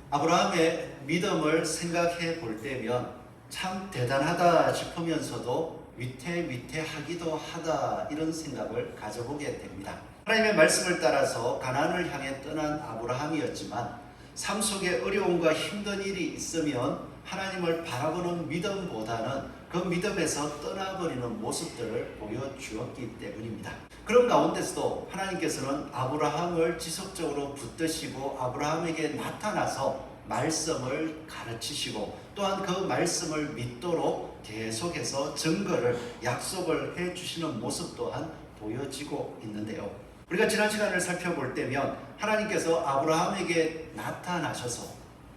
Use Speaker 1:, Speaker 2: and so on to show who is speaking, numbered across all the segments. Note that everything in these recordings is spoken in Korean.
Speaker 1: 아브라함의 믿음을 생각해 볼 때면 참 대단하다 싶으면서도 위태위태하기도 하다, 이런 생각을 가져보게 됩니다. 하나님의 말씀을 따라서 가나안을 향해 떠난 아브라함이었지만 삶 속에 어려움과 힘든 일이 있으면 하나님을 바라보는 믿음보다는 그 믿음에서 떠나버리는 모습들을 보여주었기 때문입니다. 그런 가운데서도 하나님께서는 아브라함을 지속적으로 붙드시고 아브라함에게 나타나서 말씀을 가르치시고 또한 그 말씀을 믿도록 계속해서 증거를, 약속을 해주시는 모습 또한 보여지고 있는데요. 우리가 지난 시간을 살펴볼 때면 하나님께서 아브라함에게 나타나셔서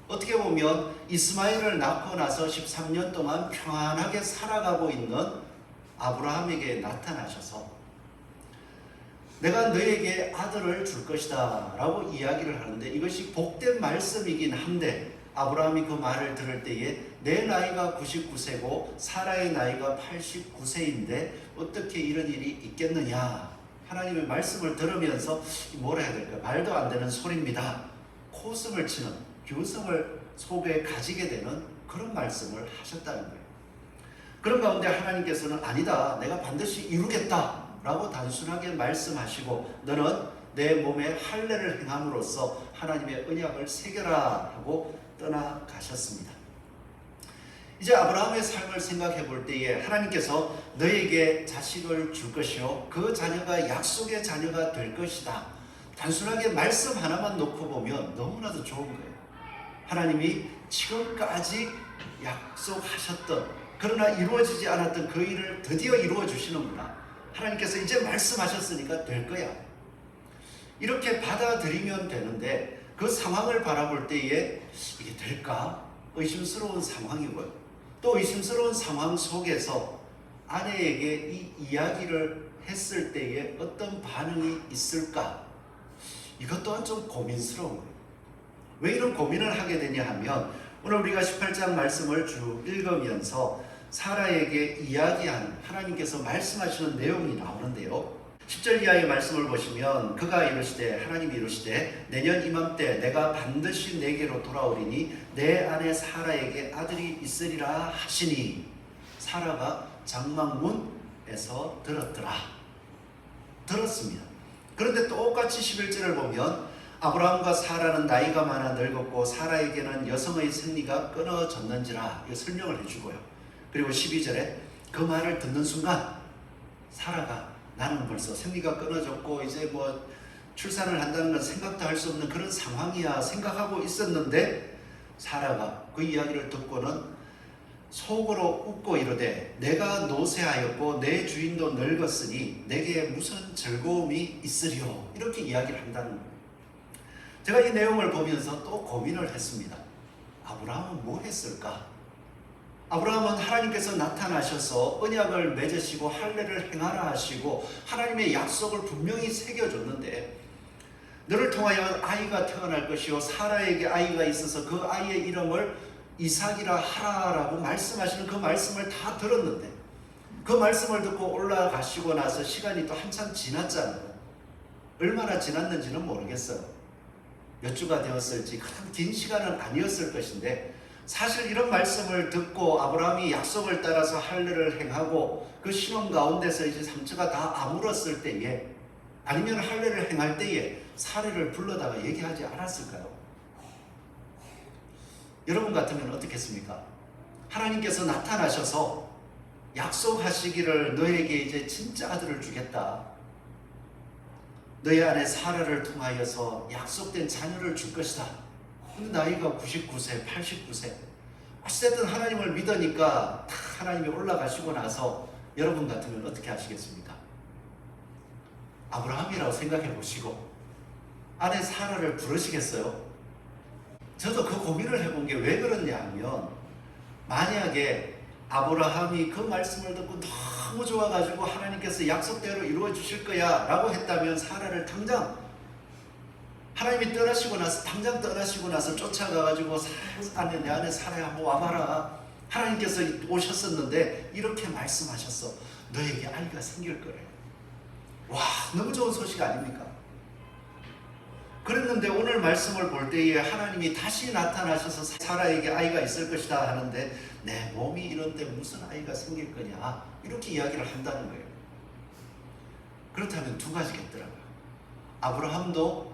Speaker 1: 어떻게 보면 이스마엘을 낳고 나서 13년 동안 평안하게 살아가고 있는 아브라함에게 나타나셔서 내가 너에게 아들을 줄 것이다 라고 이야기를 하는데, 이것이 복된 말씀이긴 한데 아브라함이 그 말을 들을 때에 내 나이가 99세고 사라의 나이가 89세인데 어떻게 이런 일이 있겠느냐, 하나님의 말씀을 들으면서 뭐라 해야 될까, 말도 안 되는 소리입니다, 코웃음을 치는, 교성을 속에 가지게 되는 그런 말씀을 하셨다는 거예요. 그런 가운데 하나님께서는 아니다, 내가 반드시 이루겠다 라고 단순하게 말씀하시고 너는 내 몸에 할례를 행함으로써 하나님의 언약을 새겨라 하고 떠나가셨습니다. 이제 아브라함의 삶을 생각해 볼 때에 하나님께서 너에게 자식을 줄 것이요 그 자녀가 약속의 자녀가 될 것이다, 단순하게 말씀 하나만 놓고 보면 너무나도 좋은 거예요. 하나님이 지금까지 약속하셨던, 그러나 이루어지지 않았던 그 일을 드디어 이루어 주시는구나, 하나님께서 이제 말씀하셨으니까 될 거야, 이렇게 받아들이면 되는데 그 상황을 바라볼 때에 이게 될까? 의심스러운 상황이고요. 또 의심스러운 상황 속에서 아내에게 이 이야기를 했을 때에 어떤 반응이 있을까? 이것 또한 좀 고민스러운 거예요. 왜 이런 고민을 하게 되냐 하면 오늘 우리가 18장 말씀을 쭉 읽으면서 사라에게 이야기한 하나님께서 말씀하시는 내용이 나오는데요. 10절 이하의 말씀을 보시면 그가 이르시되, 하나님이 이르시되 내년 이맘때 내가 반드시 내게로 돌아오리니 내 아내 사라에게 아들이 있으리라 하시니 사라가 장막문에서 들었습니다. 그런데 똑같이 11절을 보면 아브라함과 사라는 나이가 많아 늙었고 사라에게는 여성의 생리가 끊어졌는지라, 이 설명을 해주고요. 그리고 12절에 그 말을 듣는 순간 사라가 나는 벌써 생리가 끊어졌고 이제 뭐 출산을 한다는 건 생각도 할 수 없는 그런 상황이야 생각하고 있었는데, 사라가 그 이야기를 듣고는 속으로 웃고 이르되 내가 노쇠하였고 내 주인도 늙었으니 내게 무슨 즐거움이 있으리요, 이렇게 이야기를 한다는 거예요. 제가 이 내용을 보면서 또 고민을 했습니다. 아브라함은 뭐 했을까? 아브라함은 하나님께서 나타나셔서 언약을 맺으시고 할례를 행하라 하시고 하나님의 약속을 분명히 새겨줬는데, 너를 통하여 아이가 태어날 것이요 사라에게 아이가 있어서 그 아이의 이름을 이삭이라 하라라고 말씀하시는 그 말씀을 다 들었는데, 그 말씀을 듣고 올라가시고 나서 시간이 또 한참 지났잖아요. 얼마나 지났는지는 모르겠어요. 몇 주가 되었을지 그런 긴 시간은 아니었을 것인데, 사실 이런 말씀을 듣고 아브라함이 약속을 따라서 할례를 행하고 그 신혼 가운데서 이제 상처가 다 아물었을 때에, 아니면 할례를 행할 때에 사례를 불러다가 얘기하지 않았을까요? 여러분 같으면 어떻겠습니까? 하나님께서 나타나셔서 약속하시기를 너에게 이제 진짜 아들을 주겠다, 너희 아내 사라를 통하여서 약속된 자녀를 줄 것이다. 근데 나이가 99세, 89세. 어쨌든 하나님을 믿으니까 하나님이 올라가시고 나서 여러분 같으면 어떻게 하시겠습니까? 아브라함이라고 생각해 보시고 아내 사라를 부르시겠어요? 저도 그 고민을 해본 게 왜 그러냐 하면, 만약에 아브라함이 그 말씀을 듣고 너무 좋아가지고 하나님께서 약속대로 이루어 주실 거야 라고 했다면 사라를 당장, 하나님이 떠나시고 나서 당장 떠나시고 나서 쫓아가가지고 내 안에 사라야 한번 와봐라, 하나님께서 오셨었는데 이렇게 말씀하셨어, 너에게 아이가 생길 거래. 와, 너무 좋은 소식 아닙니까? 그랬는데 오늘 말씀을 볼 때에 하나님이 다시 나타나셔서 사라에게 아이가 있을 것이다 하는데 내 몸이 이런데 무슨 아이가 생길 거냐 이렇게 이야기를 한다는 거예요. 그렇다면 두 가지겠더라고요. 아브라함도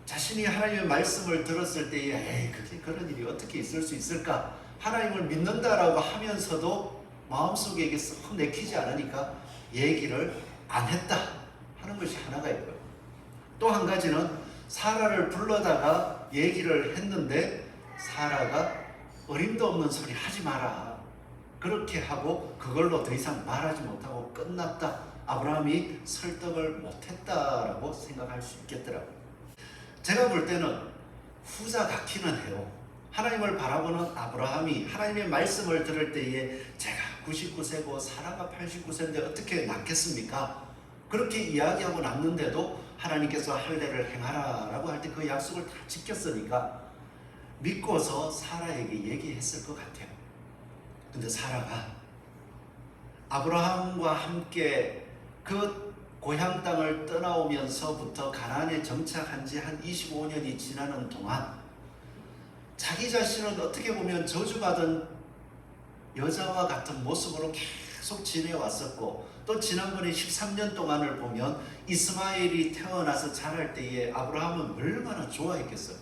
Speaker 1: 자신이 하나님의 말씀을 들었을 때에 그게 그런 일이 어떻게 있을 수 있을까? 하나님을 믿는다라고 하면서도 마음속에 이게 썩 내키지 않으니까 얘기를 안 했다 하는 것이 하나가 있고요. 또 한 가지는 사라를 불러다가 얘기를 했는데 사라가 어림도 없는 소리 하지 마라 그렇게 하고 그걸로 더 이상 말하지 못하고 끝났다. 아브라함이 설득을 못했다라고 생각할 수 있겠더라고요. 제가 볼 때는 후자 같기는 해요. 하나님을 바라보는 아브라함이 하나님의 말씀을 들을 때에 제가 99세고 사라가 89세인데 어떻게 낫겠습니까? 그렇게 이야기하고 났는데도 하나님께서 할례를 행하라 라고 할 때 그 약속을 다 지켰으니까 믿고서 사라에게 얘기했을 것 같아요. 근데 사라가 아브라함과 함께 그 고향 땅을 떠나오면서부터 가나안에 정착한 지 한 25년이 지나는 동안 자기 자신은 어떻게 보면 저주받은 여자와 같은 모습으로 계속 지내왔었고 또 지난번에 13년 동안을 보면 이스마엘이 태어나서 자랄 때에 아브라함은 얼마나 좋아했겠어요.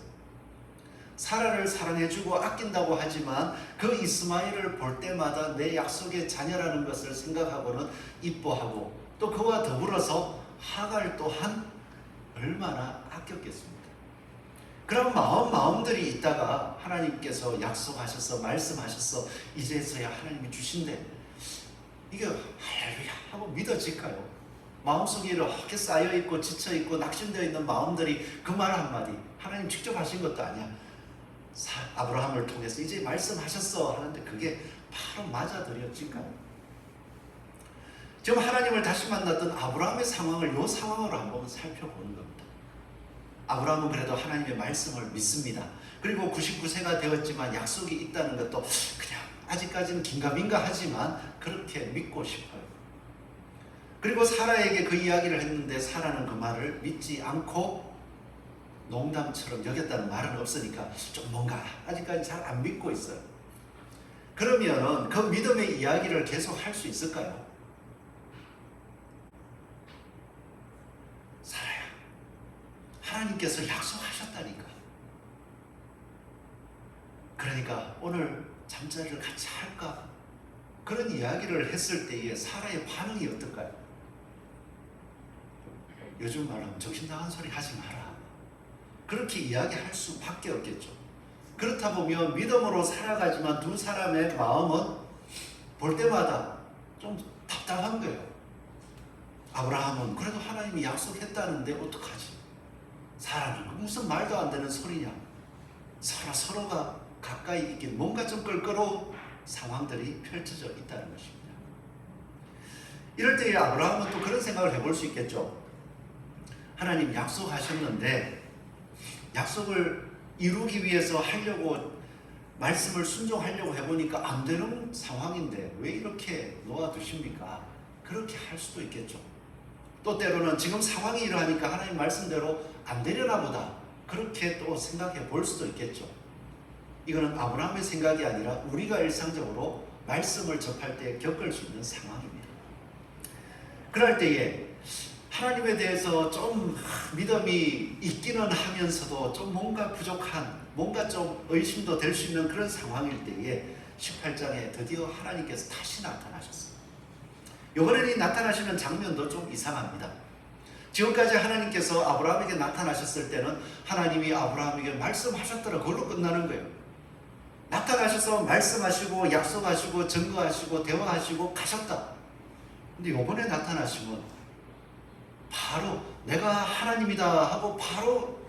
Speaker 1: 사라를 사랑해주고 아낀다고 하지만 그 이스마엘을 볼 때마다 내 약속의 자녀라는 것을 생각하고는 이뻐하고 또 그와 더불어서 하갈 또한 얼마나 아꼈겠습니까? 그런 마음들이 있다가 하나님께서 약속하셔서 말씀하셔서 이제서야 하나님이 주신대 이게 할렐루야 하고 믿어질까요? 마음속에 이렇게 쌓여있고 지쳐있고 낙심되어 있는 마음들이 그 말 한마디 하나님 직접 하신 것도 아니야. 아브라함을 통해서 이제 말씀하셨어 하는데 그게 바로 맞아들여질까요? 지금 하나님을 다시 만났던 아브라함의 상황을 이 상황으로 한번 살펴보는 겁니다. 아브라함은 그래도 하나님의 말씀을 믿습니다. 그리고 99세가 되었지만 약속이 있다는 것도 그냥 아직까지는 긴가민가 하지만 그렇게 믿고 싶어요. 그리고 사라에게 그 이야기를 했는데 사라는 그 말을 믿지 않고 농담처럼 여겼다는 말은 없으니까 좀 뭔가 아직까지 잘 안 믿고 있어요. 그러면은 그 믿음의 이야기를 계속 할 수 있을까요? 사라야, 하나님께서 약속하셨다니까. 그러니까 오늘 잠자리를 같이 할까? 그런 이야기를 했을 때에 사라의 반응이 어떨까요? 요즘 말하면 정신 나간 소리 하지 마라. 그렇게 이야기할 수밖에 없겠죠. 그렇다 보면 믿음으로 살아가지만 두 사람의 마음은 볼 때마다 좀 답답한 거예요. 아브라함은 그래도 하나님이 약속했다는데 어떡하지? 사라는 무슨 말도 안 되는 소리냐? 서로가 가까이 있긴 뭔가 좀 껄끄러운 상황들이 펼쳐져 있다는 것입니다. 이럴 때에 아브라함은 또 그런 생각을 해볼 수 있겠죠. 하나님 약속하셨는데 약속을 이루기 위해서 하려고 말씀을 순종하려고 해보니까 안 되는 상황인데 왜 이렇게 놓아두십니까? 그렇게 할 수도 있겠죠. 또 때로는 지금 상황이 이러하니까 하나님 말씀대로 안 되려나 보다 그렇게 또 생각해 볼 수도 있겠죠. 이거는 아브라함의 생각이 아니라 우리가 일상적으로 말씀을 접할 때 겪을 수 있는 상황입니다. 그럴 때에 하나님에 대해서 좀 믿음이 있기는 하면서도 좀 뭔가 부족한, 뭔가 좀 의심도 될 수 있는 그런 상황일 때에 18장에 드디어 하나님께서 다시 나타나셨어요. 이번에는 나타나시는 장면도 좀 이상합니다. 지금까지 하나님께서 아브라함에게 나타나셨을 때는 하나님이 아브라함에게 말씀하셨더라 그걸로 끝나는 거예요. 나타나셔서 말씀하시고 약속하시고 증거하시고 대화하시고 가셨다. 근데 이번에 나타나시면 바로 내가 하나님이다 하고 바로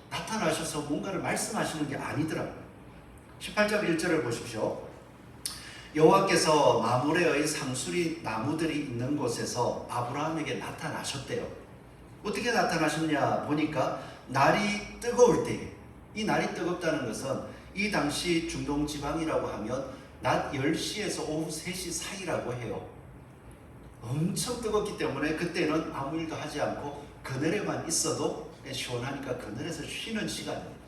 Speaker 1: 나타나셔서 뭔가를 말씀하시는 게 아니더라고요. 18장 1절을 보십시오. 여호와께서 마므레의 상수리 나무들이 있는 곳에서 아브라함에게 나타나셨대요. 어떻게 나타나셨냐 보니까 날이 뜨거울 때에, 이 날이 뜨겁다는 것은 이 당시 중동 지방이라고 하면 낮 10시에서 오후 3시 사이라고 해요. 엄청 뜨겁기 때문에 그때는 아무 일도 하지 않고 그늘에만 있어도 시원하니까 그늘에서 쉬는 시간이에요.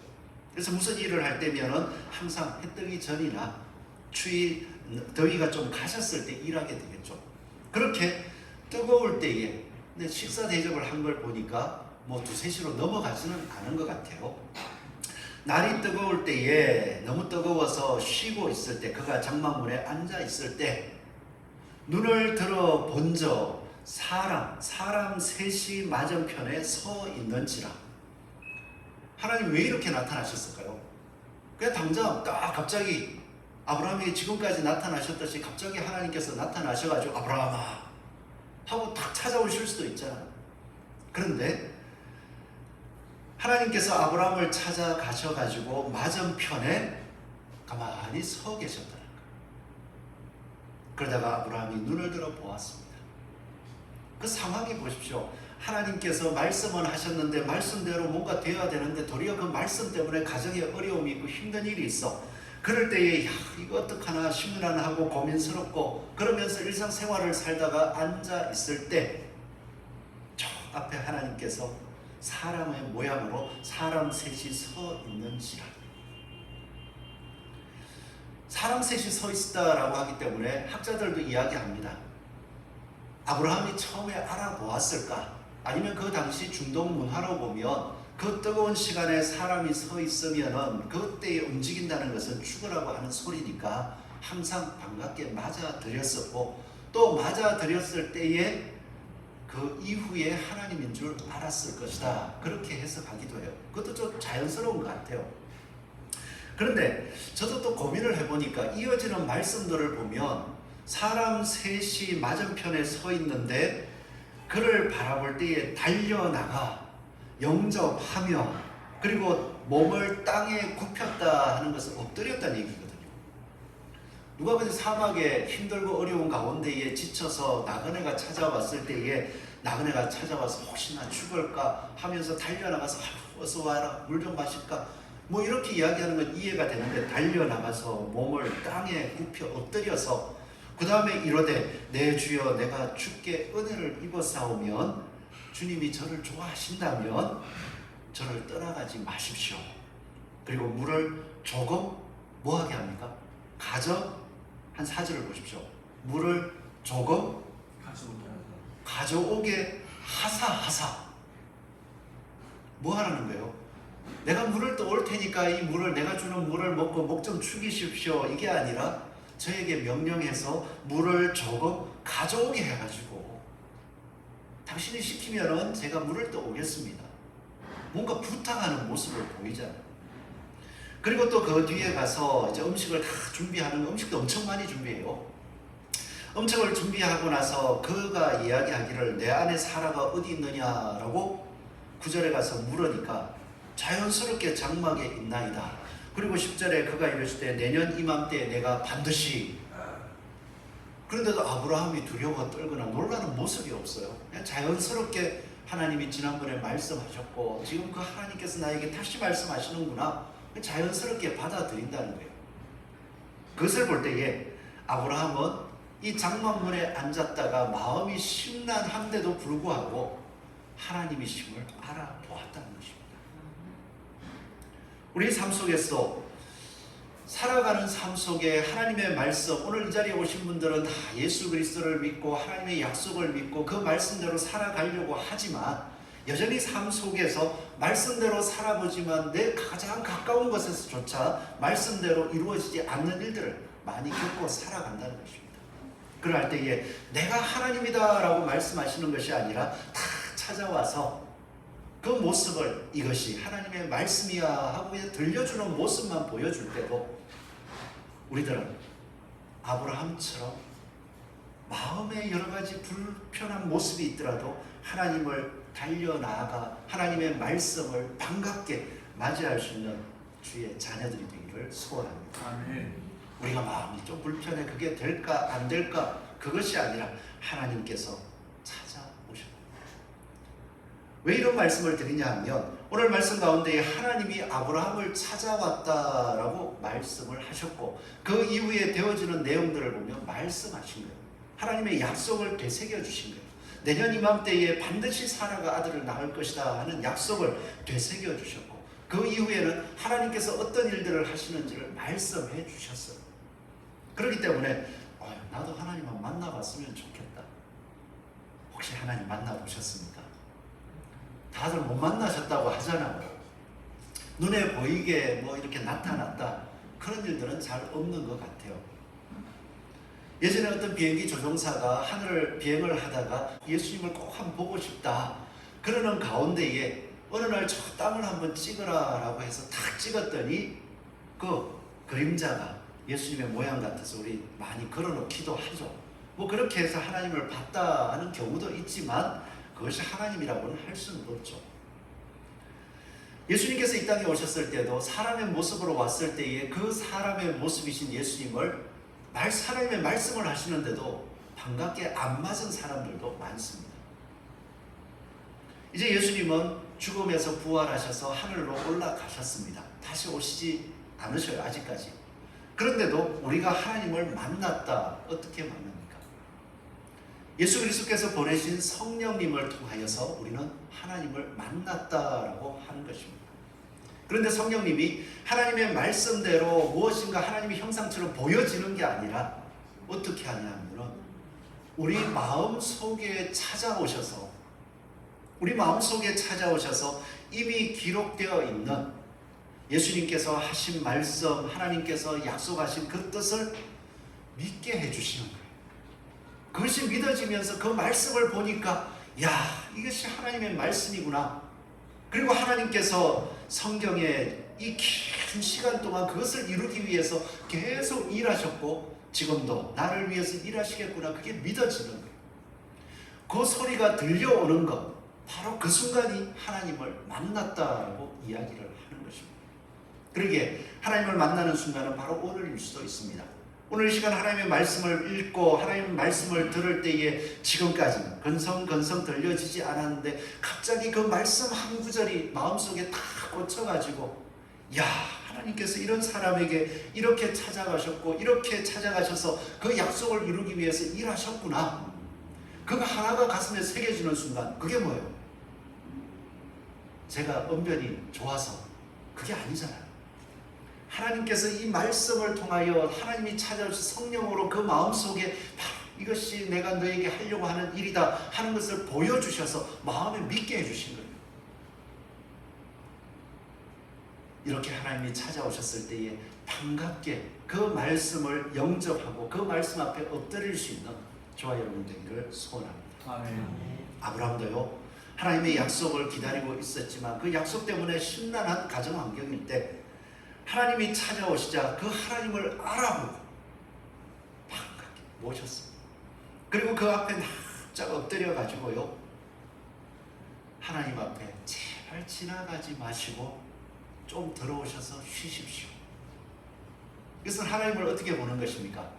Speaker 1: 그래서 무슨 일을 할 때면은 항상 해 뜨기 전이나 더위가 좀 가셨을 때 일하게 되겠죠. 그렇게 뜨거울 때에 식사 대접을 한 걸 보니까 뭐 2-3시로 넘어가지는 않은 것 같아요. 날이 뜨거울 때에 너무 뜨거워서 쉬고 있을 때, 그가 장막문에 앉아 있을 때 눈을 들어 본저 사람 셋이 맞은편에 서 있는지라. 하나님 왜 이렇게 나타나셨을까요? 그냥 당장 갑자기 아브라함에게 지금까지 나타나셨듯이 갑자기 하나님께서 나타나셔가지고 아브라함아 하고 딱 찾아오실 수도 있잖아요. 그런데 하나님께서 아브라함을 찾아가셔가지고 맞은편에 가만히 서 계셨다는 거예요. 그러다가 아브라함이 눈을 들어 보았습니다. 그 상황이 보십시오. 하나님께서 말씀은 하셨는데 말씀대로 뭔가 되어야 되는데 도리어 그 말씀 때문에 가정에 어려움이 있고 힘든 일이 있어. 그럴 때에 이거 어떡하나 심란하고 고민스럽고 그러면서 일상생활을 살다가 앉아 있을 때 저 앞에 하나님께서 사람의 모양으로 사람 셋이 서 있는지라. 사람 셋이 서 있다라고 하기 때문에 학자들도 이야기합니다. 아브라함이 처음에 알아보았을까? 아니면 그 당시 중동 문화로 보면 그 뜨거운 시간에 사람이 서 있으면은 그때에 움직인다는 것은 죽으라고 하는 소리니까 항상 반갑게 맞아들였었고, 또 맞아들였을 때에 그 이후에 하나님인 줄 알았을 것이다. 그렇게 해석하기도 해요. 그것도 좀 자연스러운 것 같아요. 그런데 저도 또 고민을 해보니까 이어지는 말씀들을 보면 사람 셋이 맞은편에 서 있는데 그를 바라볼 때에 달려나가 영접하며 그리고 몸을 땅에 굽혔다 하는 것은 엎드렸다는 얘기거든요. 누가 근데 사막에 힘들고 어려운 가운데에 지쳐서 나그네가 찾아왔을 때에 나그네가 찾아와서 혹시나 죽을까 하면서 달려나가서 어서 와라 물 좀 마실까 뭐 이렇게 이야기하는 건 이해가 되는데, 달려나가서 몸을 땅에 굽혀 엎드려서 그 다음에 이르되 내 주여 내가 주께 은혜를 입어사오면 주님이 저를 좋아하신다면 저를 떠나가지 마십시오. 그리고 물을 조금 뭐하게 합니까? 한 4절을 보십시오. 물을 조금 가져오게 하사. 뭐 하라는 거예요? 내가 물을 떠올 테니까 이 물을, 내가 주는 물을 먹고 목 좀 축이십시오 이게 아니라 저에게 명령해서 물을 조금 가져오게 해가지고 당신이 시키면은 제가 물을 떠오겠습니다. 뭔가 부탁하는 모습을 보이잖아요. 그리고 또 그 뒤에 가서 이제 음식을 다 준비하는, 음식도 엄청 많이 준비해요. 음식을 준비하고 나서 그가 이야기하기를 내 안에 사라가 어디 있느냐라고 9절에 가서 물으니까 자연스럽게 장막에 있나이다. 그리고 10절에 그가 이르실 때 내년 이맘때에 내가 반드시. 그런데도 아브라함이 두려워 떨거나 놀라는 모습이 없어요. 그냥 자연스럽게 하나님이 지난번에 말씀하셨고 지금 그 하나님께서 나에게 다시 말씀하시는구나, 자연스럽게 받아들인다는 거예요. 그것을 볼 때에 아브라함은 이 장막문에 앉았다가 마음이 심란한데도 불구하고 하나님이심을 알아보았다는 것입니다. 우리 삶 속에서 살아가는 삶 속에 하나님의 말씀, 오늘 이 자리에 오신 분들은 다 예수 그리스도를 믿고 하나님의 약속을 믿고 그 말씀대로 살아가려고 하지만 여전히 삶 속에서 말씀대로 살아보지만 내 가장 가까운 곳에서조차 말씀대로 이루어지지 않는 일들을 많이 겪고 살아간다는 것입니다. 그럴 때에 내가 하나님이다 라고 말씀하시는 것이 아니라 다 찾아와서 그 모습을 이것이 하나님의 말씀이야 하고 들려주는 모습만 보여줄 때도 우리들은 아브라함처럼 마음에 여러 가지 불편한 모습이 있더라도 하나님을 달려나가 하나님의 말씀을 반갑게 맞이할 수 있는 주의 자녀들이 되기를 소원합니다.
Speaker 2: 아멘.
Speaker 1: 우리가 마음이 좀 불편해, 그게 될까 안 될까, 그것이 아니라 하나님께서 찾아오셨다. 왜 이런 말씀을 드리냐 하면 오늘 말씀 가운데 하나님이 아브라함을 찾아왔다라고 말씀을 하셨고 그 이후에 되어지는 내용들을 보면 말씀하신 거예요. 하나님의 약속을 되새겨 주신 거예요. 내년 이맘때에 반드시 사라가 아들을 낳을 것이다 하는 약속을 되새겨 주셨고, 그 이후에는 하나님께서 어떤 일들을 하시는지를 말씀해 주셨어요. 그렇기 때문에 나도 하나님만 만나봤으면 좋겠다. 혹시 하나님 만나보셨습니까? 다들 못 만나셨다고 하잖아요. 눈에 보이게 이렇게 나타났다, 그런 일들은 잘 없는 것 같아요. 예전에 어떤 비행기 조종사가 하늘을 비행을 하다가 예수님을 꼭 한번 보고 싶다 그러는 가운데에 어느 날 저 땅을 한번 찍어라 라고 해서 탁 찍었더니 그 그림자가 예수님의 모양 같아서 우리 많이 걸어놓기도 하죠. 그렇게 해서 하나님을 봤다 하는 경우도 있지만 그것이 하나님이라고는 할 수는 없죠. 예수님께서 이 땅에 오셨을 때도 사람의 모습으로 왔을 때에 그 사람의 모습이신 예수님을 하나님의 말씀을 하시는데도 반갑게 안 맞은 사람들도 많습니다. 이제 예수님은 죽음에서 부활하셔서 하늘로 올라가셨습니다. 다시 오시지 않으셔요, 아직까지. 그런데도 우리가 하나님을 만났다. 어떻게 만납니까? 예수 그리스도께서 보내신 성령님을 통하여서 우리는 하나님을 만났다라고 하는 것입니다. 그런데 성령님이 하나님의 말씀대로 무엇인가 하나님의 형상처럼 보여지는 게 아니라 어떻게 하냐면은 우리 마음속에 찾아오셔서 이미 기록되어 있는 예수님께서 하신 말씀, 하나님께서 약속하신 그 뜻을 믿게 해주시는 거예요. 그것이 믿어지면서 그 말씀을 보니까 이것이 하나님의 말씀이구나. 그리고 하나님께서 성경에 이 긴 시간 동안 그것을 이루기 위해서 계속 일하셨고 지금도 나를 위해서 일하시겠구나, 그게 믿어지는 거예요. 그 소리가 들려오는 것, 바로 그 순간이 하나님을 만났다라고 이야기를 하는 것입니다. 그러기에 하나님을 만나는 순간은 바로 오늘일 수도 있습니다. 오늘 이 시간 하나님의 말씀을 읽고 하나님의 말씀을 들을 때에 지금까지는 건성건성 들려지지 않았는데 갑자기 그 말씀 한 구절이 마음속에 다 꽂혀가지고 하나님께서 이런 사람에게 이렇게 찾아가셨고 이렇게 찾아가셔서 그 약속을 이루기 위해서 일하셨구나. 그거 하나가 가슴에 새겨지는 순간, 그게 뭐예요? 제가 언변이 좋아서 그게 아니잖아요. 하나님께서 이 말씀을 통하여 하나님이 찾아오신 성령으로 그 마음속에 이것이 내가 너에게 하려고 하는 일이다 하는 것을 보여주셔서 마음에 믿게 해주신 거예요. 이렇게 하나님이 찾아오셨을 때에 반갑게 그 말씀을 영접하고 그 말씀 앞에 엎드릴 수 있는 저와 여러분 되기를 소원합니다.
Speaker 2: 아멘.
Speaker 1: 아브라함도요, 하나님의 약속을 기다리고 있었지만 그 약속 때문에 심란한 가정 환경일 때 하나님이 찾아오시자 그 하나님을 알아보고 반갑게 모셨습니다. 그리고 그 앞에 납작 엎드려 가지고요, 하나님 앞에 제발 지나가지 마시고 좀 들어오셔서 쉬십시오. 이것은 하나님을 어떻게 보는 것입니까?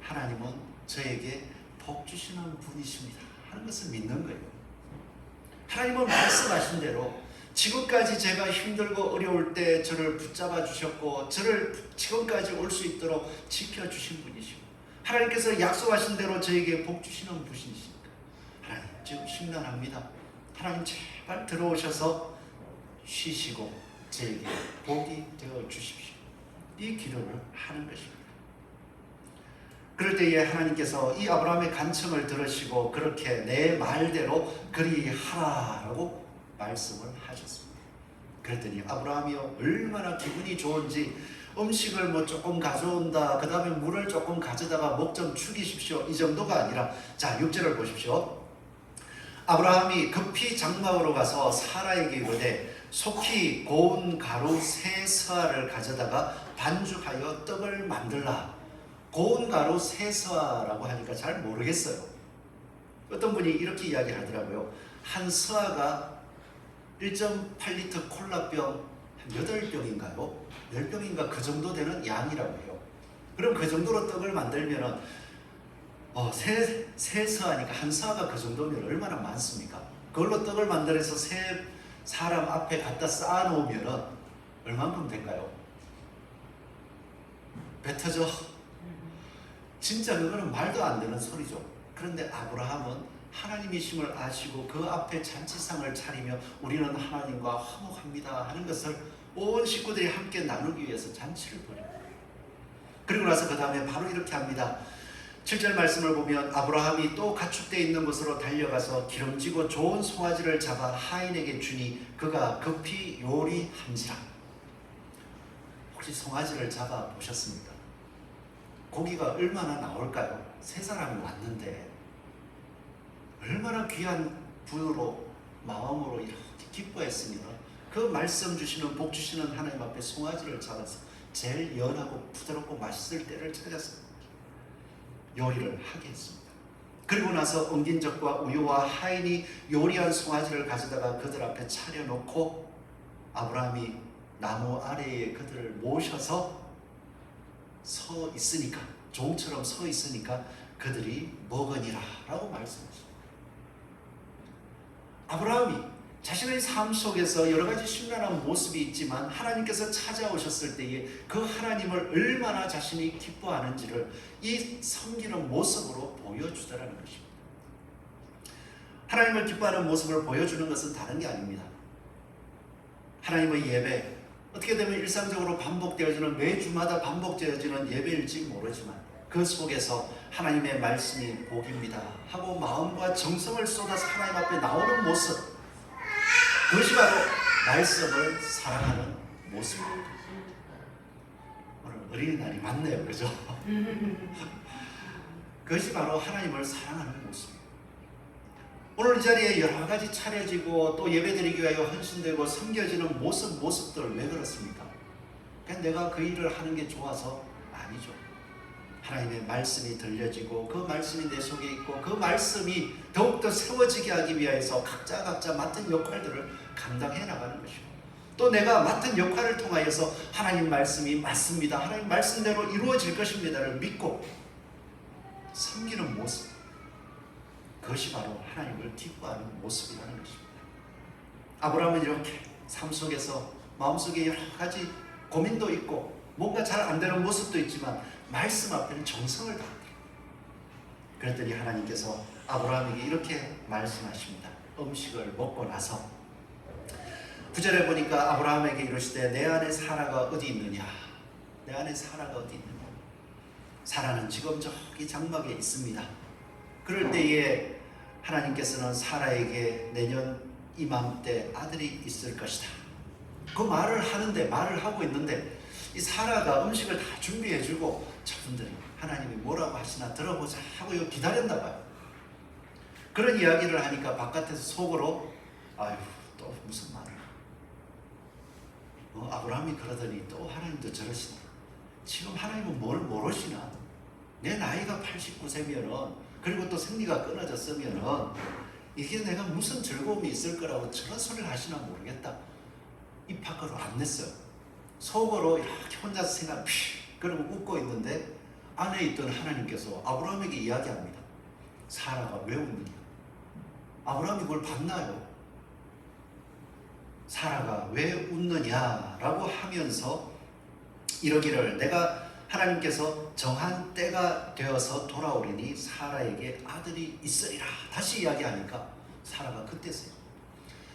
Speaker 1: 하나님은 저에게 복 주시는 분이십니다 하는 것을 믿는 거예요. 하나님은 말씀하신 대로 지금까지 제가 힘들고 어려울 때 저를 붙잡아 주셨고 저를 지금까지 올 수 있도록 지켜주신 분이시고 하나님께서 약속하신 대로 저에게 복 주시는 분이시니까 하나님 지금 심란합니다. 하나님 제발 들어오셔서 쉬시고 저에게 복이 되어 주십시오. 이 기도를 하는 것입니다. 그럴 때에 하나님께서 이 아브라함의 간청을 들으시고 그렇게 내 말대로 그리하라라고 말씀을 하셨습니다. 그랬더니 아브라함이요 얼마나 기분이 좋은지 음식을 조금 가져온다, 그 다음에 물을 조금 가져다가 목 좀 축이십시오, 이 정도가 아니라, 자 6절을 보십시오. 아브라함이 급히 장막으로 가서 사라에게 이르되 속히 고운 가루 세 서아를 가져다가 반죽하여 떡을 만들라. 고운 가루 세 서아라고 하니까 잘 모르겠어요. 어떤 분이 이렇게 이야기하더라고요. 한 서아가 1.8리터 콜라병 한 8병인가요? 10병인가 그 정도 되는 양이라고 해요. 그럼 그 정도로 떡을 만들면은 세 서아니까 한 서아가 그 정도면 얼마나 많습니까? 그걸로 떡을 만들어서 세 사람 앞에 갖다 쌓아놓으면은 얼만큼 될까요? 배 터져. 진짜 그거는 말도 안 되는 소리죠. 그런데 아브라함은 하나님이심을 아시고 그 앞에 잔치상을 차리며 우리는 하나님과 화목합니다 하는 것을 온 식구들이 함께 나누기 위해서 잔치를 벌입니다. 그리고 나서 그 다음에 바로 이렇게 합니다. 7절 말씀을 보면 아브라함이 또 가축되어 있는 곳으로 달려가서 기름지고 좋은 송아지를 잡아 하인에게 주니 그가 급히 요리한지라. 혹시 송아지를 잡아 보셨습니까? 고기가 얼마나 나올까요? 세 사람이 왔는데 얼마나 귀한 부유로 마음으로 이렇게 기뻐했습니다. 그 말씀 주시는 복 주시는 하나님 앞에 송아지를 잡아서 제일 연하고 부드럽고 맛있을 때를 찾아서 요리를 하게 했습니다. 그리고 나서 엉긴 젖과 우유와 하인이 요리한 송아지를 가져다가 그들 앞에 차려놓고 아브라함이 나무 아래에 그들을 모셔서 서 있으니까, 종처럼 서 있으니까 그들이 먹으니라 라고 말씀하십니다. 아브라함이 자신의 삶 속에서 여러 가지 심란한 모습이 있지만 하나님께서 찾아오셨을 때에 그 하나님을 얼마나 자신이 기뻐하는지를 이 섬기는 모습으로 보여주더라는 것입니다. 하나님을 기뻐하는 모습을 보여주는 것은 다른 게 아닙니다. 하나님의 예배, 어떻게 되면 일상적으로 반복되어지는, 매주마다 반복되어지는 예배일지 모르지만 그 속에서 하나님의 말씀이 복입니다 하고 마음과 정성을 쏟아서 하나님 앞에 나오는 모습, 그것이 바로 말씀을 사랑하는 모습입니다. 오늘 어린이날이 맞네요, 그죠? 그것이 바로 하나님을 사랑하는 모습입니다. 오늘 이 자리에 여러 가지 차려지고 또 예배드리기 위하여 헌신되고 섬겨지는 모습들 왜 그렇습니까? 그냥 내가 그 일을 하는 게 좋아서 아니죠. 하나님의 말씀이 들려지고 그 말씀이 내 속에 있고 그 말씀이 더욱더 세워지게 하기 위해서 각자 맡은 역할들을 감당해 나가는 것이고, 또 내가 맡은 역할을 통하여서 하나님 말씀이 맞습니다, 하나님 말씀대로 이루어질 것입니다를 믿고 섬기는 모습, 그것이 바로 하나님을 기뻐하는 모습이라는 것입니다. 아브라함은 이렇게 삶 속에서 마음속에 여러 가지 고민도 있고 뭔가 잘 안 되는 모습도 있지만 말씀 앞에는 정성을 다합니다. 그랬더니 하나님께서 아브라함에게 이렇게 말씀하십니다. 음식을 먹고 나서 9절에 보니까 아브라함에게 이르시되 내 안에 사라가 어디 있느냐? 내 안에 사라가 어디 있느냐? 사라는 지금 저기 장막에 있습니다. 그럴 때에 하나님께서는 사라에게 내년 이맘때 아들이 있을 것이다. 그 말을 하고 있는데 이 사라가 음식을 다 준비해주고 저분들이 하나님이 뭐라고 하시나 들어보자 하고 기다렸나 봐요. 그런 이야기를 하니까 바깥에서 속으로 아유 또 무슨 말을 아브라함이 그러더니 또 하나님도 저러시나, 지금 하나님은 뭘 모르시나, 내 나이가 89세면은 그리고 또 생리가 끊어졌으면은 이게 내가 무슨 즐거움이 있을 거라고 저런 소리를 하시나 모르겠다. 입 밖으로 안 냈어요. 속으로 이렇게 혼자서 생각 그러고 웃고 있는데 안에 있던 하나님께서 아브라함에게 이야기합니다. 사라가 왜 웃느냐? 아브라함이 그걸 봤나요? 사라가 왜 웃느냐라고 하면서 이러기를 내가 하나님께서 정한 때가 되어서 돌아오리니 사라에게 아들이 있으리라. 다시 이야기하니까 사라가 그때서요.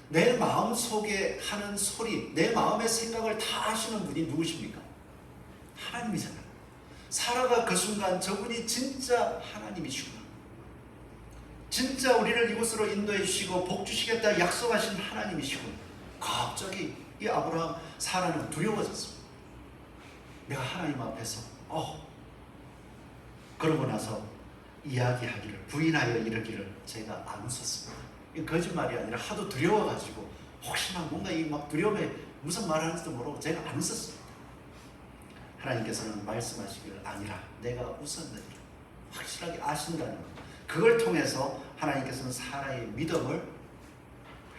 Speaker 1: 내 마음 속에 하는 소리, 내 마음의 생각을 다 아시는 분이 누구십니까? 하나님이잖아요. 사라가 그 순간 저분이 진짜 하나님이시구나, 진짜 우리를 이곳으로 인도해 주시고 복 주시겠다 약속하신 하나님이시구나. 갑자기 이 아브라함, 사라는 두려워졌습니다. 내가 하나님 앞에서 그러고 나서 이야기하기를, 부인하여 이르기를 제가 안 웃었습니다. 이 거짓말이 아니라 하도 두려워가지고 혹시나 뭔가 이 막 두려움에 무슨 말하는지도 모르고 제가 안 웃었습니다. 하나님께서는 말씀하시기를 아니라 내가 웃었느니라. 확실하게 아신다는 것, 그걸 통해서 하나님께서는 사라의 믿음을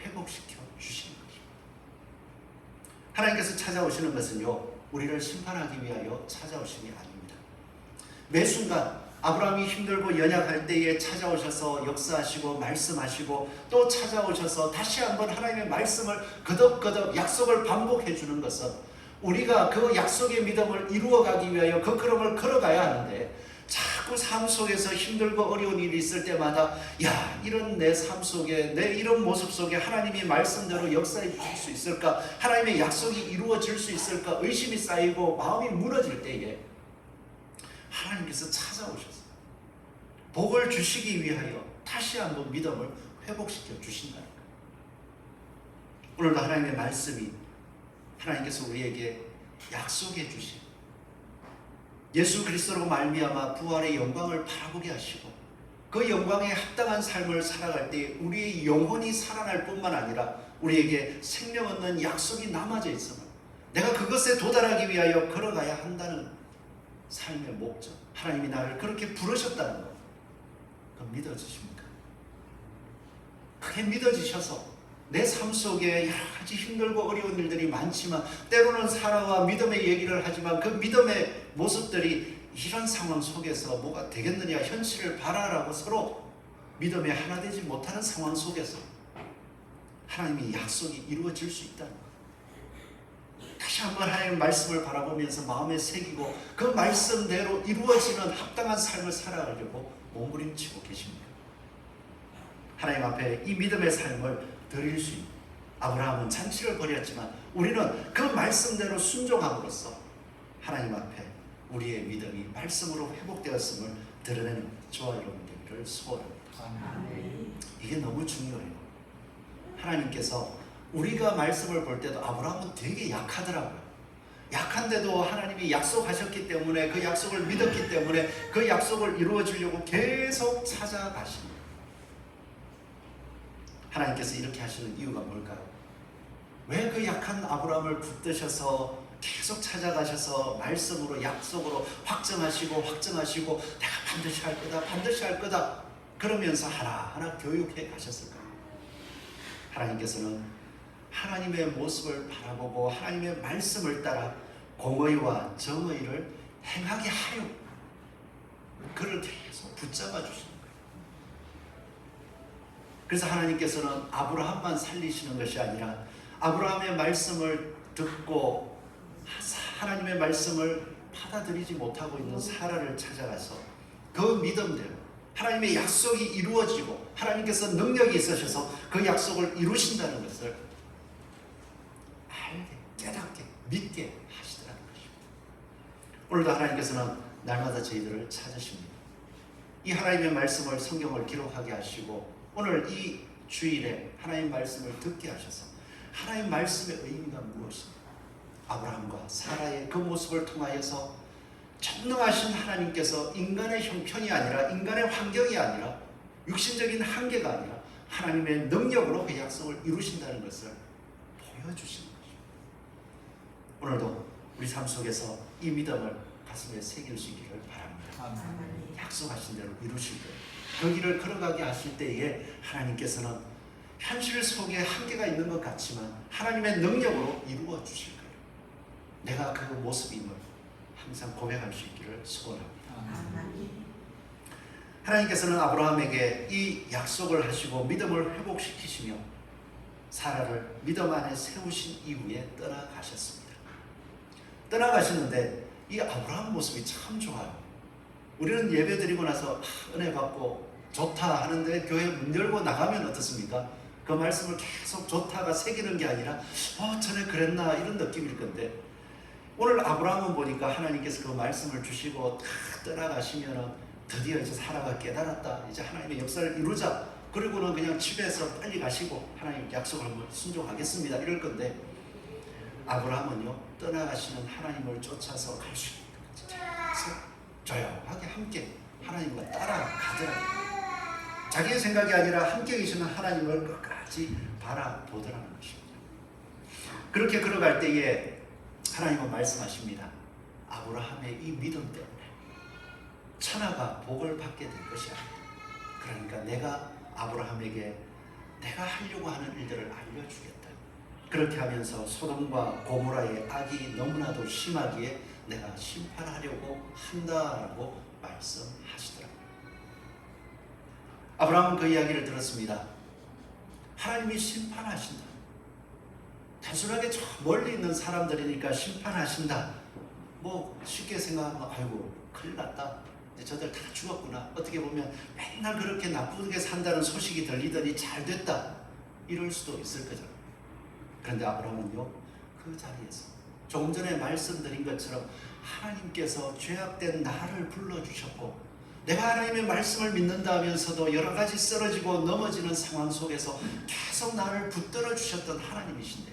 Speaker 1: 회복시켜 주시는 것입니다. 하나님께서 찾아오시는 것은요, 우리를 심판하기 위하여 찾아오심이 아닙니다. 매 순간 아브라함이 힘들고 연약할 때에 찾아오셔서 역사하시고 말씀하시고 또 찾아오셔서 다시 한번 하나님의 말씀을 거듭거듭 약속을 반복해 주는 것은 우리가 그 약속의 믿음을 이루어가기 위하여 그 걸음을 걸어가야 하는데, 자꾸 삶 속에서 힘들고 어려운 일이 있을 때마다 야, 이런 내 삶 속에, 내 이런 모습 속에 하나님이 말씀대로 역사해 주실 수 있을까? 하나님의 약속이 이루어질 수 있을까? 의심이 쌓이고 마음이 무너질 때에 하나님께서 찾아오셔서 복을 주시기 위하여 다시 한번 믿음을 회복시켜 주신다는 거예요. 오늘도 하나님의 말씀이 하나님께서 우리에게 약속해 주신 예수 그리스도로 말미암아 부활의 영광을 바라보게 하시고 그 영광에 합당한 삶을 살아갈 때 우리의 영혼이 살아날 뿐만 아니라 우리에게 생명 얻는 약속이 남아져 있음을, 내가 그것에 도달하기 위하여 걸어가야 한다는 삶의 목적, 하나님이 나를 그렇게 부르셨다는 것, 그거 믿어지십니까? 그게 믿어지셔서 내 삶 속에 여러 가지 힘들고 어려운 일들이 많지만 때로는 사랑과 믿음의 얘기를 하지만 그 믿음의 모습들이 이런 상황 속에서 뭐가 되겠느냐, 현실을 바라라고 서로 믿음에 하나 되지 못하는 상황 속에서 하나님의 약속이 이루어질 수 있다는 것. 다시 한번 하나님의 말씀을 바라보면서 마음에 새기고 그 말씀대로 이루어지는 합당한 삶을 살아가려고 몸부림치고 계십니다. 하나님 앞에 이 믿음의 삶을 드릴 수 있는, 아브라함은 잔치를 벌였지만 우리는 그 말씀대로 순종함으로써 하나님 앞에 우리의 믿음이 말씀으로 회복되었음을 드러내는 저와 여러분 되기를 소원합니다. 이게 너무 중요해요. 하나님께서 우리가 말씀을 볼 때도 아브라함은 되게 약하더라고요. 약한데도 하나님이 약속하셨기 때문에 그 약속을 믿었기 때문에 그 약속을 이루어지려고 계속 찾아가십니다. 하나님께서 이렇게 하시는 이유가 뭘까요? 왜 그 약한 아브라함을 붙드셔서 계속 찾아가셔서 말씀으로 약속으로 확정하시고 내가 반드시 할 거다, 반드시 할 거다 그러면서 하나하나 교육해 가셨을까요? 하나님께서는 하나님의 모습을 바라보고 하나님의 말씀을 따라 공의와 정의를 행하게 하려 그를 계속 붙잡아 주시는 거예요. 그래서 하나님께서는 아브라함만 살리시는 것이 아니라 아브라함의 말씀을 듣고 하나님의 말씀을 받아들이지 못하고 있는 사라를 찾아가서 그 믿음대로 하나님의 약속이 이루어지고 하나님께서 능력이 있으셔서 그 약속을 이루신다는 것을 알게, 깨닫게, 믿게 하시더라는 것입니다. 오늘도 하나님께서는 날마다 저희들을 찾으십니다. 이 하나님의 말씀을, 성경을 기록하게 하시고 오늘 이 주일에 하나님 말씀을 듣게 하셔서 하나님 말씀의 의미가 무엇입니까? 아브라함과 사라의 그 모습을 통하여서 전능하신 하나님께서 인간의 형편이 아니라 인간의 환경이 아니라 육신적인 한계가 아니라 하나님의 능력으로 그 약속을 이루신다는 것을 보여주시는 것입니다. 오늘도 우리 삶 속에서 이 믿음을 가슴에 새길 수 있기를 바랍니다. 약속하신 대로 이루실 거예요. 그 길을 걸어가게 하실 때에 하나님께서는 현실 속에 한계가 있는 것 같지만 하나님의 능력으로 이루어 주실 거예요. 내가 그 모습임을 항상 고백할 수 있기를 소원합니다. 하나님께서는 아브라함에게 이 약속을 하시고 믿음을 회복시키시며 사라를 믿음 안에 세우신 이후에 떠나가셨습니다. 떠나가시는데 이 아브라함 모습이 참 좋아요. 우리는 예배 드리고 나서 은혜 받고 좋다 하는데 교회 문 열고 나가면 어떻습니까? 그 말씀을 계속 좋다가 새기는 게 아니라 전에 그랬나 이런 느낌일 건데 오늘 아브라함은 보니까 하나님께서 그 말씀을 주시고 다 떠나가시면 드디어 이제 사라가 깨달았다. 이제 하나님의 역사를 이루자. 그리고는 그냥 집에서 빨리 가시고 하나님 약속을 한번 순종하겠습니다. 이럴 건데 아브라함은요 떠나가시는 하나님을 쫓아서 갈 수 있는 거죠. 조용하게 함께 하나님과 따라가더라고요. 자기의 생각이 아니라 함께 계시는 하나님을 끝까지 바라보더라는 것입니다. 그렇게 걸어갈 때에 하나님은 말씀하십니다. 아브라함의 이 믿음 때문에 천하가 복을 받게 될 것이 아니다. 그러니까 내가 아브라함에게 내가 하려고 하는 일들을 알려주겠다. 그렇게 하면서 소돔과 고모라의 악이 너무나도 심하기에 내가 심판하려고 한다라고 말씀하시더라고요. 아브라함은 그 이야기를 들었습니다. 하나님이 심판하신다. 단순하게 저 멀리 있는 사람들이니까 심판하신다. 뭐 쉽게 생각하면 아이고 큰일 났다. 이제 저들 다 죽었구나. 어떻게 보면 맨날 그렇게 나쁘게 산다는 소식이 들리더니 잘 됐다. 이럴 수도 있을 거죠. 그런데 아브라함은요, 그 자리에서 조금 전에 말씀드린 것처럼 하나님께서 죄악된 나를 불러주셨고, 내가 하나님의 말씀을 믿는다 하면서도 여러 가지 쓰러지고 넘어지는 상황 속에서 계속 나를 붙들어 주셨던 하나님이신데,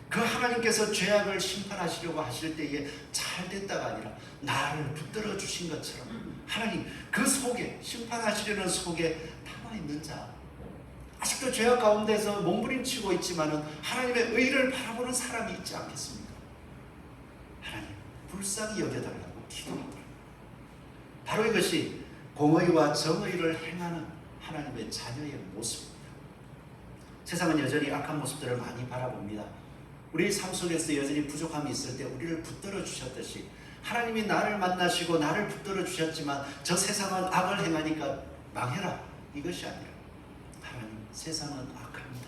Speaker 1: 그 하나님께서 죄악을 심판하시려고 하실 때에 잘 됐다가 아니라 나를 붙들어 주신 것처럼 하나님 그 속에, 심판하시려는 속에 남아있는 자, 아직도 죄악 가운데서 몸부림치고 있지만은 하나님의 의를 바라보는 사람이 있지 않겠습니까? 하나님 불쌍히 여겨달라고 기도하더라. 바로 이것이 공의와 정의를 행하는 하나님의 자녀의 모습입니다. 세상은 여전히 악한 모습들을 많이 바라봅니다. 우리 삶 속에서 여전히 부족함이 있을 때 우리를 붙들어 주셨듯이 하나님이 나를 만나시고 나를 붙들어 주셨지만 저 세상은 악을 행하니까 망해라, 이것이 아니라 하나님 세상은 악합니다.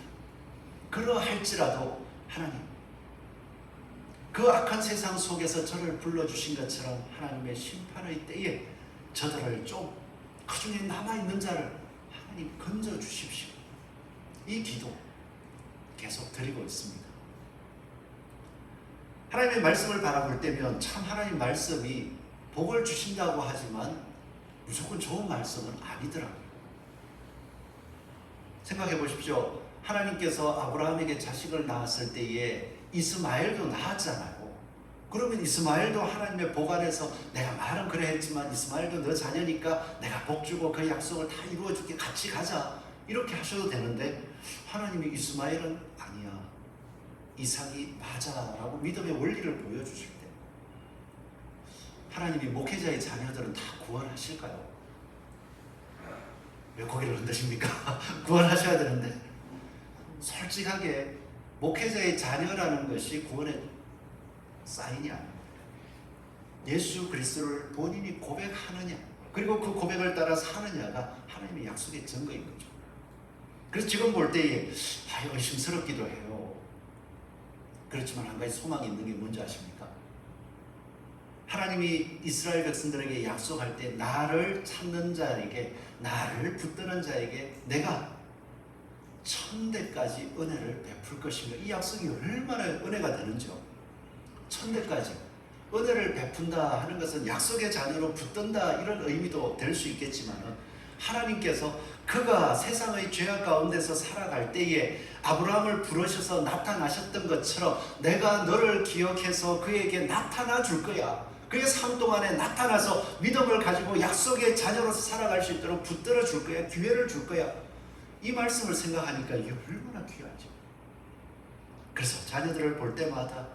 Speaker 1: 그러할지라도 하나님 그 악한 세상 속에서 저를 불러주신 것처럼 하나님의 심판의 때에 저들을 좀 그 중에 남아있는 자를 하나님 건져주십시오. 이 기도 계속 드리고 있습니다. 하나님의 말씀을 바라볼 때면 참 하나님 말씀이 복을 주신다고 하지만 무조건 좋은 말씀은 아니더라고요. 생각해 보십시오. 하나님께서 아브라함에게 자식을 낳았을 때에 이스마엘도 낳았잖아요. 그러면 이스마엘도 하나님의 복 안에서 내가 말은 그래 했지만 이스마엘도 너 자녀니까 내가 복 주고 그 약속을 다 이루어줄게, 같이 가자, 이렇게 하셔도 되는데 하나님이 이스마엘은 아니야, 이삭이 맞아라고 믿음의 원리를 보여주실 때 하나님이 목회자의 자녀들은 다 구원하실까요? 왜 고개를 흔드십니까? 구원하셔야 되는데. 솔직하게 목회자의 자녀라는 것이 구원의 사인이 아닙니다. 예수 그리스도를 본인이 고백하느냐, 그리고 그 고백을 따라 사느냐가 하나님의 약속의 증거인 거죠. 그래서 지금 볼 때에 의심스럽기도 해요. 그렇지만 한 가지 소망이 있는 게 뭔지 아십니까? 하나님이 이스라엘 백성들에게 약속할 때 나를 찾는 자에게, 나를 붙드는 자에게 내가 천대까지 은혜를 베풀 것인가. 이 약속이 얼마나 은혜가 되는지요. 천대까지 은혜를 베푼다 하는 것은 약속의 자녀로 붙든다 이런 의미도 될 수 있겠지만 하나님께서 그가 세상의 죄악 가운데서 살아갈 때에 아브라함을 부르셔서 나타나셨던 것처럼 내가 너를 기억해서 그에게 나타나 줄 거야. 그의 삶 동안에 나타나서 믿음을 가지고 약속의 자녀로서 살아갈 수 있도록 붙들어 줄 거야. 기회를 줄 거야. 이 말씀을 생각하니까 이게 얼마나 귀하죠. 그래서 자녀들을 볼 때마다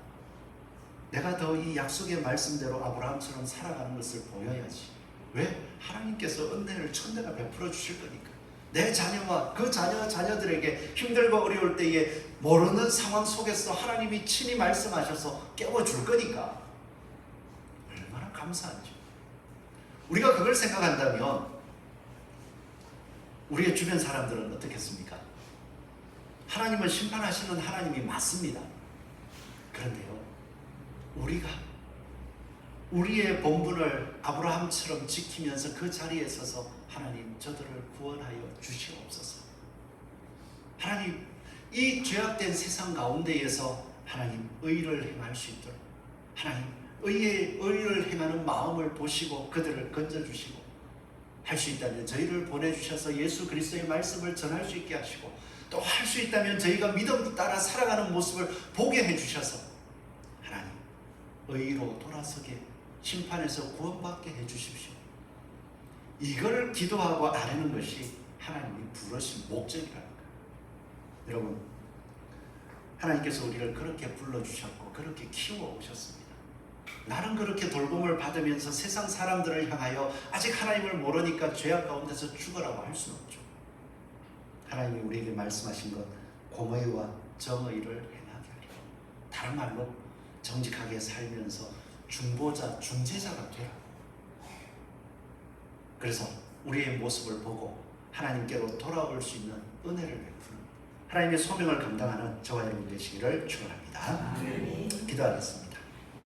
Speaker 1: 내가 더 이 약속의 말씀대로 아브라함처럼 살아가는 것을 보여야지. 왜? 하나님께서 은혜를 천대가 베풀어 주실 거니까. 내 자녀와 그 자녀들에게 힘들고 어려울 때에 모르는 상황 속에서 하나님이 친히 말씀하셔서 깨워줄 거니까 얼마나 감사한지. 우리가 그걸 생각한다면 우리의 주변 사람들은 어떻겠습니까? 하나님은 심판하시는 하나님이 맞습니다. 그런데요, 우리가 우리의 본분을 아브라함처럼 지키면서 그 자리에 서서 하나님 저들을 구원하여 주시옵소서. 하나님 이 죄악된 세상 가운데에서 하나님 의를 행할 수 있도록 하나님 의를 행하는 마음을 보시고 그들을 건져주시고, 할 수 있다면 저희를 보내주셔서 예수 그리스도의 말씀을 전할 수 있게 하시고, 또 할 수 있다면 저희가 믿음 따라 살아가는 모습을 보게 해주셔서 하나님 의로 돌아서게, 심판에서 구원받게 해주십시오. 이걸 기도하고 아뢰는 것이 하나님이 부르신 목적이라는 거예요. 여러분, 하나님께서 우리를 그렇게 불러주셨고 그렇게 키워오셨습니다. 나는 그렇게 돌봄을 받으면서 세상 사람들을 향하여 아직 하나님을 모르니까 죄악 가운데서 죽으라고 할 수는 없죠. 하나님이 우리에게 말씀하신 것, 공의와 정의를 행하게 하리라. 다른 말로 정직하게 살면서 중보자, 중재자가 되라. 그래서 우리의 모습을 보고 하나님께로 돌아올 수 있는 은혜를 베푸는 하나님의 소명을 감당하는 저와 여러분 되시기를 축원합니다. 기도하겠습니다.